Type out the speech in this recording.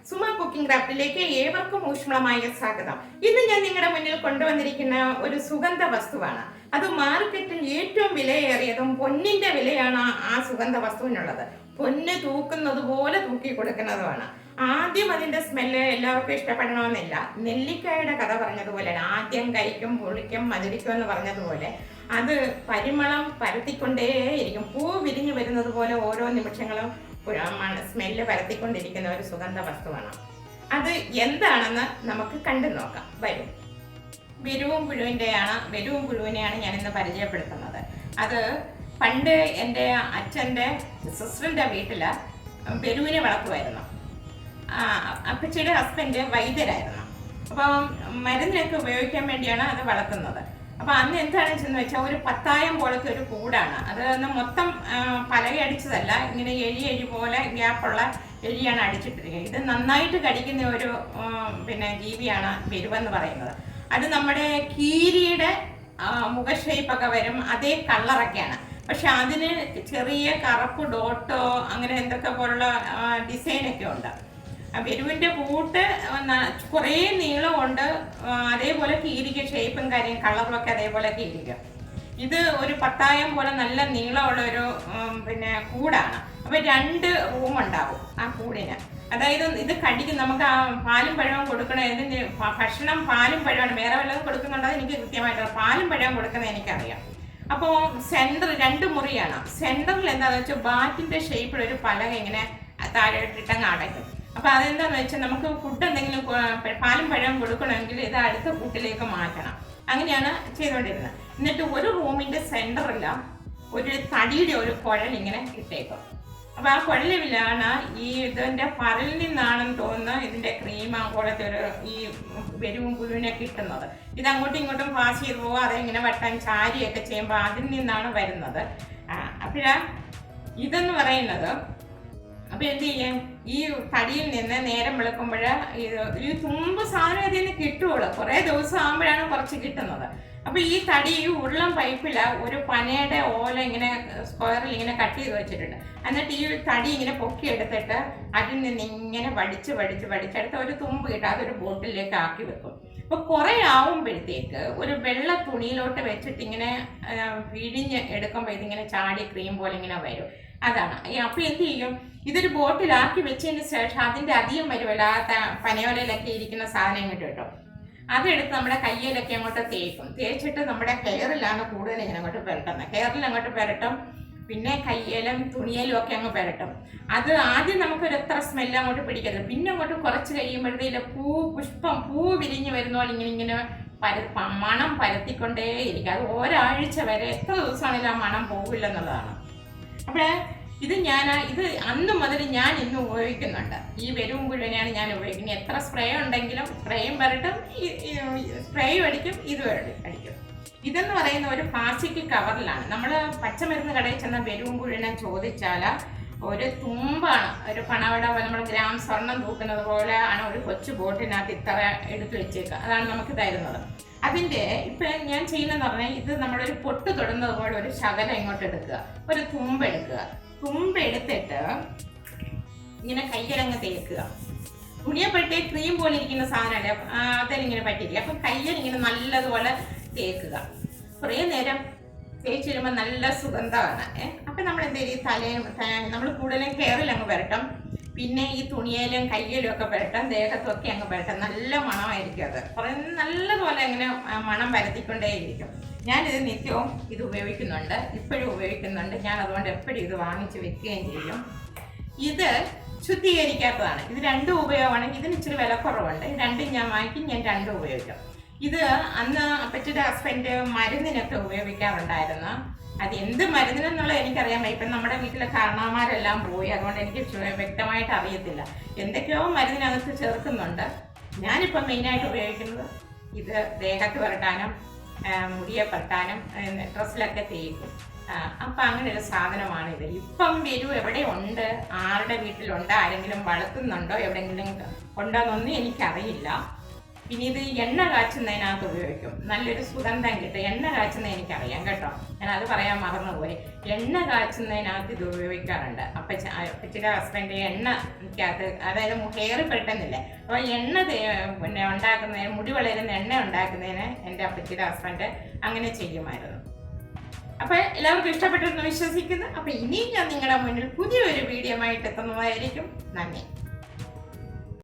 Suma cooking ക്രാഫ്റ്റിലേക്ക് ഏവർക്കും ഊഷ്മളമായ സ്വാഗതം. ഇന്ന് ഞാൻ നിങ്ങളുടെ മുന്നിൽ കൊണ്ടുവന്നിരിക്കുന്ന ഒരു സുഗന്ധ വസ്തുവാണ്. അത് മാർക്കറ്റിൽ ഏറ്റവും വിലയേറിയതും പൊന്നിന്റെ വിലയാണ് ആ സുഗന്ധ വസ്തുവിനുള്ളത്. പൊന്ന് തൂക്കുന്നത് പോലെ തൂക്കി കൊടുക്കുന്നതുമാണ്. ആദ്യം അതിന്റെ സ്മെല്ല് എല്ലാവർക്കും ഇഷ്ടപ്പെടണമെന്നില്ല. നെല്ലിക്കായുടെ കഥ പറഞ്ഞതുപോലെയാണ്, ആദ്യം കഴിക്കും പുളിക്കും മധുരിക്കും എന്ന് പറഞ്ഞതുപോലെ അത് പരിമളം പരത്തിക്കൊണ്ടേയിരിക്കും. പൂ വിരിഞ്ഞു വരുന്നത് പോലെ ഓരോ നിമിഷങ്ങളും സ്മെല്ല് പരത്തിക്കൊണ്ടിരിക്കുന്ന ഒരു സുഗന്ധ വസ്തുവാണ്. അത് എന്താണെന്ന് നമുക്ക് കണ്ടു നോക്കാം. വെരുവുംപുഴുവിനെയാണ് ഞാൻ ഇന്ന് പരിചയപ്പെടുത്തുന്നത്. അത് പണ്ട് എൻ്റെ അച്ഛൻ്റെ സിസ്റ്ററിൻ്റെ വീട്ടിൽ വെരുവിനെ വളർത്തുമായിരുന്നു. അപ്പച്ചിയുടെ ഹസ്ബൻഡ് വൈദ്യരായിരുന്നു. അപ്പം മരുന്നിനൊക്കെ ഉപയോഗിക്കാൻ വേണ്ടിയാണ് അത് വളർത്തുന്നത്. അപ്പൊ അന്ന് എന്താണ് ചെന്ന് വെച്ചാൽ ഒരു പത്തായം പോലത്തെ ഒരു കൂടാണ്. അത് മൊത്തം പലകയടിച്ചതല്ല, ഇങ്ങനെ എഴി പോലെ ഗ്യാപ്പുള്ള എഴിയാണ് അടിച്ചിട്ടിരിക്കുന്നത്. ഇത് നന്നായിട്ട് കടിക്കുന്ന ഒരു ജീവിയാണ് വെരുവെന്ന് പറയുന്നത്. അത് നമ്മുടെ കീരിയുടെ മുഖ ഷേപ്പൊക്കെ വരും, അതേ കളറൊക്കെയാണ്. പക്ഷെ അതിന് ചെറിയ കറുപ്പ് ഡോട്ടോ അങ്ങനെ എന്തൊക്കെ പോലുള്ള ഡിസൈനൊക്കെ ഉണ്ട്. വെരുവിൻ്റെ കൂട്ട് കുറേ നീളമുണ്ട്, അതേപോലെ കീരിക്ക് ഷേപ്പും കാര്യം കളറും ഒക്കെ അതേപോലെയൊക്കെ ഇരിക്കും. ഇത് ഒരു പത്തായം പോലെ നല്ല നീളമുള്ള ഒരു കൂടാണ്. അപ്പം 2 റൂം ഉണ്ടാവും ആ കൂടിന്. അതായത് ഇത് കടിക്കും. നമുക്ക് ആ പാലും പഴവും കൊടുക്കണ ഇതിന് ഭക്ഷണം പാലും പഴമാണ്. വേറെ വല്ലതും കൊടുക്കുന്നുണ്ടോ എനിക്ക് കൃത്യമായിട്ട് പാലും പഴവും കൊടുക്കുന്നത് എനിക്കറിയാം. അപ്പോൾ സെൻറ്റർ 2 മുറിയാണ്. സെൻറ്ററിൽ എന്താണെന്ന് വെച്ചാൽ ബാറ്റിൻ്റെ ഷേപ്പിൽ ഒരു പലക ഇങ്ങനെ താഴെ ഇട്ടിട്ടങ്ങ് അടയ്ക്കും. അപ്പൊ അതെന്താന്ന് വെച്ചാൽ നമുക്ക് ഫുഡ് എന്തെങ്കിലും പാലും പഴവും കൊടുക്കണമെങ്കിൽ ഇത് അടുത്ത കൂട്ടിലേക്ക് മാറ്റണം. അങ്ങനെയാണ് ചെയ്തുകൊണ്ടിരുന്നത്. എന്നിട്ട് ഒരു റൂമിന്റെ സെന്ററിൽ ഒരു തടിയുടെ ഒരു കുഴൽ ഇങ്ങനെ ഇട്ടേക്കും. അപ്പൊ ആ കുഴലിലാണ് ഇതിന്റെ പരലിൽ നിന്നാണെന്ന് തോന്നുന്നു ഇതിന്റെ ക്രീം പോലത്തെ ഒരു ഈ വെരുവും പുഴുവിനെ കിട്ടുന്നത്. ഇത് അങ്ങോട്ടും ഇങ്ങോട്ടും പാസ് ചെയ്ത് പോവുക, അതെങ്ങനെ വെട്ടാൻ ചാരിയൊക്കെ ചെയ്യുമ്പോൾ അതിൽ നിന്നാണ് വരുന്നത്. അപ്പോഴാ ഇതെന്ന് പറയുന്നത്, അപ്പൊ എന്ത് ചെയ്യാൻ, ഈ തടിയിൽ നിന്ന് നേരം വെളുക്കുമ്പോൾ ഈ തുമ്പ് സാധനം അതിൽ നിന്ന് കിട്ടുള്ളൂ. കുറെ ദിവസം ആകുമ്പോഴാണ് കുറച്ച് കിട്ടുന്നത്. അപ്പൊ ഈ തടി ഈ ഉരുളം പൈപ്പില് ഒരു പനയുടെ ഓല ഇങ്ങനെ സ്ക്വയറിൽ ഇങ്ങനെ കട്ട് ചെയ്ത് വെച്ചിട്ടുണ്ട്. എന്നിട്ട് ഈ തടി ഇങ്ങനെ പൊക്കിയെടുത്തിട്ട് അതിൽ നിന്ന് ഇങ്ങനെ വടിച്ചെടുത്ത് ഒരു തുമ്പ് കിട്ടും, അതൊരു ബോട്ടിലേക്ക് ആക്കി വെക്കും. അപ്പൊ കുറെ ആവുമ്പോഴത്തേക്ക് ഒരു വെള്ള തുണിയിലോട്ട് വെച്ചിട്ട് ഇങ്ങനെ പിഴിഞ്ഞ് എടുക്കുമ്പോൾ ഇതിങ്ങനെ ചാടി ക്രീം പോലെ ഇങ്ങനെ വരും. അതാണ്. അപ്പൊ എന്ത് ചെയ്യും, ഇതൊരു ബോട്ടിലാക്കി വെച്ചതിന് ശേഷം അതിന്റെ അധികം വരുമല്ല, പനയോലയിലൊക്കെ ഇരിക്കുന്ന സാധനം ഇങ്ങോട്ട് കിട്ടും. അതെടുത്ത് നമ്മുടെ കയ്യിലൊക്കെ അങ്ങോട്ട് തേക്കും. തേച്ചിട്ട് നമ്മുടെ ഹെയറിലാണ് കൂടുതൽ ഇങ്ങനെ അങ്ങോട്ട് പുരട്ടുന്നത്. ഹെയറിൽ അങ്ങോട്ട് പുരട്ടും, പിന്നെ കയ്യിലും തുണിയിലും ഒക്കെ അങ്ങ് പുരട്ടും. അത് ആദ്യം നമുക്കൊരു എത്ര സ്മെല്ല് അങ്ങോട്ട് പിടിക്കരുത്. പിന്നെ അങ്ങോട്ട് കുറച്ച് കഴിയുമ്പോഴത്തേക്ക് പൂ വിരിഞ്ഞ് വരുന്ന പോലെ ഇങ്ങനെ മണം പരത്തിക്കൊണ്ടേയിരിക്കും. അത് ഒരാഴ്ച വരെ എത്ര ദിവസമാണെങ്കിലും ആ മണം പോകില്ലെന്നുള്ളതാണ്. അപ്പോൾ ഇത് അന്ന് മുതൽ ഞാൻ ഇന്ന് ഉപയോഗിക്കുന്നുണ്ട്. ഈ വെരുവും പുഴുവിനെയാണ് ഞാൻ ഉപയോഗിക്കുന്നത്. എത്ര സ്പ്രേ ഉണ്ടെങ്കിലും സ്പ്രേയും വരട്ടും, സ്പ്രേയും അടിക്കും, ഇതും അടിക്കും. ഇതെന്ന് പറയുന്ന ഒരു പ്ലാസ്റ്റിക് കവറിലാണ്. നമ്മൾ പച്ചമരുന്ന് കടയിൽ ചെന്ന വെരുവും പുഴുവിനെ ചോദിച്ചാൽ ഒരു തുമ്പാണ്, ഒരു പണവട നമ്മൾ ഗ്രാം സ്വർണം തൂക്കുന്നത് പോലെ ആണ് ഒരു കൊച്ചു ബോട്ടിനകത്ത് ഇത്ര എടുത്തു വെച്ചേക്കുക. അതാണ് നമുക്ക് തരുന്നത്. അതിൻ്റെ ഇപ്പം ഞാൻ ചെയ്യുന്നതെന്ന് പറഞ്ഞാൽ, ഇത് നമ്മളൊരു പൊട്ട് തൊടുന്നത് പോലെ ഒരു ശകലം ഇങ്ങോട്ട് എടുക്കുക, ഒരു തുമ്പെടുക്കുക. തുമ്പെടുത്തിട്ട് ഇങ്ങനെ കയ്യിലങ്ങ് തേക്കുക. തുണിയപ്പറ്റേ ക്രീം പോലെ ഇരിക്കുന്ന സാധനമല്ലേ, അതിലിങ്ങനെ പറ്റിയിരിക്കുക. അപ്പം കയ്യിലിങ്ങനെ നല്ലതുപോലെ തേക്കുക. കുറേ നേരം തേച്ച് വരുമ്പോൾ നല്ല സുഗന്ധമാണ്. അപ്പം നമ്മൾ എന്ത് ചെയ്യും, നമ്മൾ കൂടുതലും ഹെയറിൽ അങ്ങ് പുരട്ടും, പിന്നെ ഈ തുണിയിലും കയ്യിലും ഒക്കെ പുരട്ടും, ദേഹത്തൊക്കെ അങ്ങ് പുരട്ടും. നല്ല മണമായിരിക്കും. അത് കുറേ നല്ലതുപോലെ അങ്ങനെ മണം പരത്തിക്കൊണ്ടേയിരിക്കും. ഞാനിത് നിത്യവും ഇത് ഉപയോഗിക്കുന്നുണ്ട്, ഇപ്പോഴും ഉപയോഗിക്കുന്നുണ്ട്. ഞാൻ അതുകൊണ്ട് എപ്പോഴും ഇത് വാങ്ങിച്ച് വെക്കുകയും ചെയ്യും. ഇത് ശുദ്ധീകരിക്കാത്തതാണ്. ഇത് 2 ഉപയോഗമാണെങ്കിൽ ഇതിന് ഇച്ചിരി വില കുറവുണ്ട്. ഇത് 2 ഞാൻ വാങ്ങിക്കും, ഞാൻ 2 ഉപയോഗിക്കും. ഇത് അന്ന് അപ്പച്ചിയുടെ ഹസ്ബൻഡ് മരുന്നിനൊക്കെ ഉപയോഗിക്കാറുണ്ടായിരുന്നു. അത് എന്ത് മരുന്നിനെന്നുള്ളത് എനിക്കറിയാൻ വയ്യ. ഇപ്പം നമ്മുടെ വീട്ടിലെ കാരണവന്മാരെല്ലാം പോയി, അതുകൊണ്ട് എനിക്ക് വ്യക്തമായിട്ട് അറിയത്തില്ല. എന്തൊക്കെയോ മരുന്നിനകത്ത് ചേർക്കുന്നുണ്ട്. ഞാനിപ്പം മെയിനായിട്ട് ഉപയോഗിക്കുന്നത് ഇത് ദേഹത്ത് പുരട്ടാനും മുടിയെ പുരട്ടാനും ഡ്രസ്സിലൊക്കെ തേക്കും. അപ്പം അങ്ങനെ ഒരു സാധനമാണിത്. ഇപ്പം വെരു എവിടെ ഉണ്ട്, ആരുടെ വീട്ടിലുണ്ട്, ആരെങ്കിലും വളർത്തുന്നുണ്ടോ, എവിടെയെങ്കിലും ഉണ്ടോയെന്നൊന്നും എനിക്കറിയില്ല. പിന്നെ ഇത് എണ്ണ കാച്ചുന്നതിനകത്ത് ഉപയോഗിക്കും. നല്ലൊരു സുഗന്ധം കിട്ടും. എണ്ണ കാച്ചുന്നത് എനിക്കറിയാം കേട്ടോ, ഞാൻ അത് പറയാൻ മറന്നുപോയി. എണ്ണ കാച്ചുന്നതിനകത്ത് ഇത് ഉപയോഗിക്കാറുണ്ട്. അപ്പച്ചിയുടെ ഹസ്ബൻഡ് എണ്ണയ്ക്കകത്ത്, അതായത് ഹെയർ പെട്ടെന്നില്ലേ, അപ്പോൾ എണ്ണ പിന്നെ ഉണ്ടാക്കുന്നതിന്, മുടി വളരുന്ന എണ്ണ ഉണ്ടാക്കുന്നതിന് എൻ്റെ അപ്പച്ചിയുടെ ഹസ്ബൻഡ് അങ്ങനെ ചെയ്യുമായിരുന്നു. അപ്പോൾ എല്ലാവർക്കും ഇഷ്ടപ്പെട്ടെന്ന് വിശ്വസിക്കുന്നു. അപ്പോൾ ഇനിയും ഞാൻ നിങ്ങളുടെ മുന്നിൽ പുതിയൊരു വീഡിയോ ആയിട്ട് എത്തുന്നതായിരിക്കും. നന്ദി.